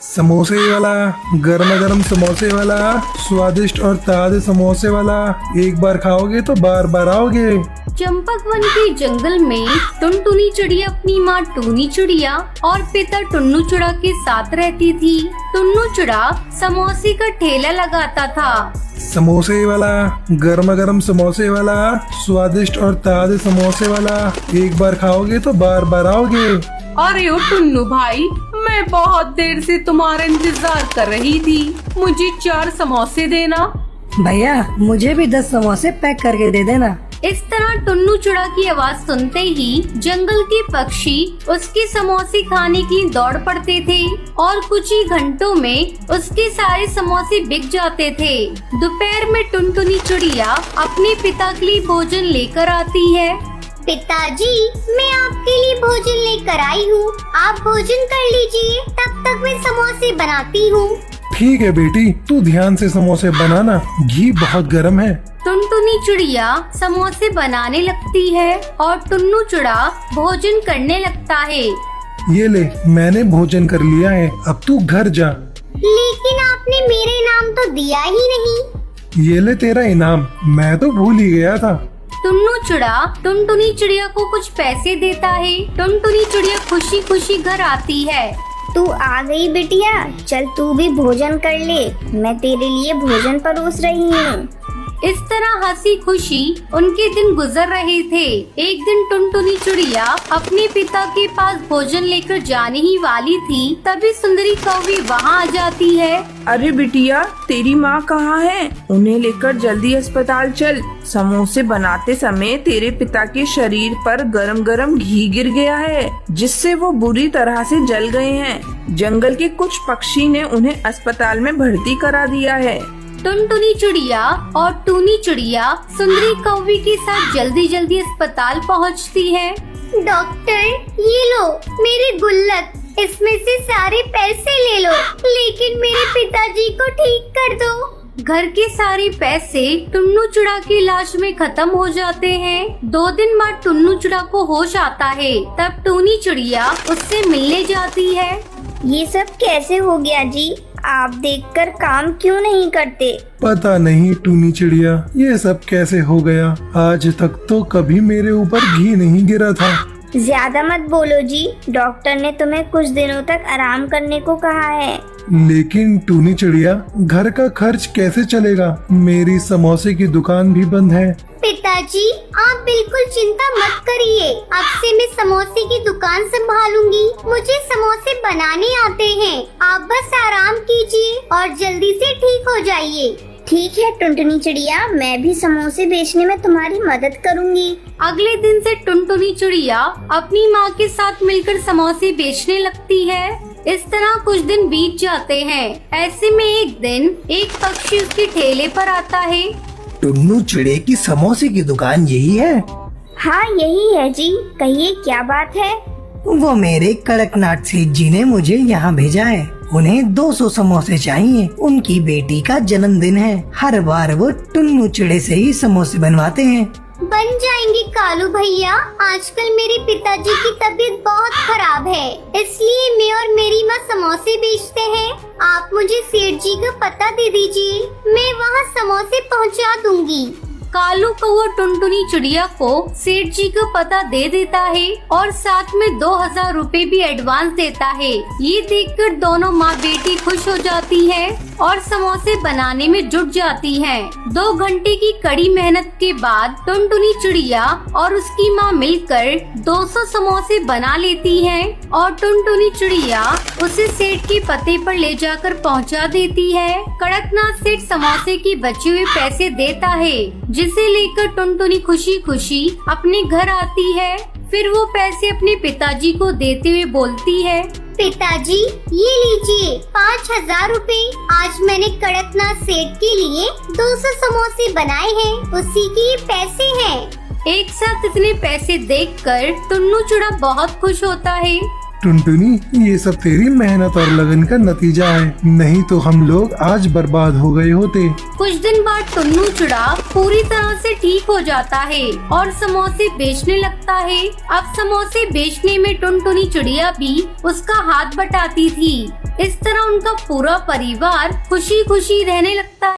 समोसे वाला, गर्मा गर्म समोसे वाला, स्वादिष्ट और ताजे समोसे वाला। एक बार खाओगे तो बार बार आओगे। चंपक वन के जंगल में टुनटुनी चिड़िया अपनी माँ टूनी चिड़िया और पिता टुन्नू चिड़ा के साथ रहती थी। टुन्नू चिड़ा समोसे का ठेला लगाता था। समोसे वाला, गर्मा गर्म समोसे वाला, स्वादिष्ट और ताजे समोसे वाला। एक बार खाओगे तो बार बार आओगे। अरे ओ टुन्नू भाई, मैं बहुत देर से तुम्हारा इंतजार कर रही थी। मुझे 4 समोसे देना। भैया मुझे भी 10 समोसे पैक करके दे देना। इस तरह टुन्नू चिड़ा की आवाज सुनते ही जंगल के पक्षी उसके समोसे खाने की दौड़ पड़ते थे और कुछ ही घंटों में उसके सारे समोसे बिक जाते थे। दोपहर में टुनटुनी चिड़िया अपने पिता के लिए भोजन लेकर आती है। पिताजी, मैं आपके लिए भोजन लेकर आई हूँ। आप भोजन कर लीजिए, तब तक मैं समोसे बनाती हूँ। ठीक है बेटी, तू ध्यान से समोसे बनाना, घी बहुत गर्म है। टुनटुनी चिड़िया समोसे बनाने लगती है और टुन्नू चिड़ा भोजन करने लगता है। ये ले, मैंने भोजन कर लिया है, अब तू घर जा। लेकिन आपने मेरे इनाम तो दिया ही नहीं। ये ले तेरा इनाम, मैं तो भूल ही गया था। टुन्नू चिड़ा टुनटुनी चिड़िया को कुछ पैसे देता है। टुनटुनी चिड़िया खुशी खुशी घर आती है। तू आ गई बिटिया, चल तू भी भोजन कर ले, मैं तेरे लिए भोजन परोस रही हूँ। इस तरह हंसी खुशी उनके दिन गुजर रहे थे। एक दिन टुनटुनी चिड़िया अपने पिता के पास भोजन लेकर जाने ही वाली थी, तभी सुंदरी कौवी वहाँ आ जाती है। अरे बिटिया, तेरी माँ कहाँ है? उन्हें लेकर जल्दी अस्पताल चल। समोसे बनाते समय तेरे पिता के शरीर पर गरम गरम घी गिर गया है, जिससे वो बुरी तरह से जल गए हैं। जंगल के कुछ पक्षी ने उन्हें अस्पताल में भर्ती करा दिया है। टुनटुनी चिड़िया और टूनी चिड़िया सुंदरी कौवी के साथ जल्दी जल्दी अस्पताल पहुँचती है। डॉक्टर, ये लो मेरी गुल्लक, इसमें से सारे पैसे ले लो, लेकिन मेरे पिताजी को ठीक कर दो। घर के सारे पैसे टुन्नू चिड़ा की लाश में खत्म हो जाते हैं। 2 दिन बाद टुन्नू चिड़ा को होश आता है, तब टूनी चिड़िया उससे मिलने जाती है। ये सब कैसे हो गया जी? आप देखकर काम क्यों नहीं करते? पता नहीं टूनी चिड़िया, ये सब कैसे हो गया। आज तक तो कभी मेरे ऊपर घी नहीं गिरा था। ज्यादा मत बोलो जी, डॉक्टर ने तुम्हें कुछ दिनों तक आराम करने को कहा है। लेकिन टूनी चिड़िया, घर का खर्च कैसे चलेगा? मेरी समोसे की दुकान भी बंद है। पिताजी, आप बिल्कुल चिंता मत करिए, अब से मैं समोसे की दुकान संभालूंगी। मुझे समोसे बनाने आते हैं, आप बस आराम कीजिए और जल्दी से ठीक हो जाइए। ठीक है टुनटुनी चिड़िया, मैं भी समोसे बेचने में तुम्हारी मदद करूंगी। अगले दिन से टुनटुनी चिड़िया अपनी माँ के साथ मिलकर समोसे बेचने लगती है। इस तरह कुछ दिन बीत जाते हैं। ऐसे में एक दिन एक पक्षी उसके ठेले पर आता है। टुन्नू चिड़े की समोसे की दुकान यही है? हाँ यही है जी, कहिए क्या बात है? वो मेरे कड़कनाथ सेठ जी ने मुझे यहाँ भेजा है। उन्हें 200 समोसे चाहिए, उनकी बेटी का जन्मदिन है। हर बार वो टुन्नू चिड़े से ही समोसे बनवाते हैं। बन जाएंगे कालू भैया, आजकल मेरे पिताजी की तबीयत बहुत खराब है, इसलिए मैं और मेरी माँ समोसे बेचते हैं। आप मुझे सेठ जी का पता दे दीजिए, मैं वहाँ समोसे पहुँचा दूंगी। कालू कौवा टुनटुनी चिड़िया को सेठ जी का पता दे देता है और साथ में 2000 रुपए भी एडवांस देता है। ये देखकर दोनों माँ बेटी खुश हो जाती है और समोसे बनाने में जुट जाती हैं। 2 घंटे की कड़ी मेहनत के बाद टुनटुनी चिड़िया और उसकी माँ मिलकर 200 समोसे बना लेती हैं और टुनटुनी चिड़िया उसे सेठ के पते पर ले जाकर पहुँचा देती है। कड़कनाथ सेठ समोसे के बचे हुए पैसे देता है, जिसे लेकर टुनटुनी खुशी खुशी अपने घर आती है। फिर वो पैसे अपने पिताजी को देते हुए बोलती है, पिताजी ये लीजिए 5000 रुपए। आज मैंने कड़कनाथ सेठ के लिए 200 समोसे बनाए हैं, उसी के ये पैसे हैं। एक साथ इतने पैसे देखकर टुन्नू चिड़ा बहुत खुश होता है। टुनटुनी, ये सब तेरी मेहनत और लगन का नतीजा है, नहीं तो हम लोग आज बर्बाद हो गए होते। कुछ दिन बाद टुन्नू चिड़ा पूरी तरह से ठीक हो जाता है और समोसे बेचने लगता है। अब समोसे बेचने में टुनटुनी चिड़िया भी उसका हाथ बटाती थी। इस तरह उनका पूरा परिवार खुशी खुशी रहने लगता है।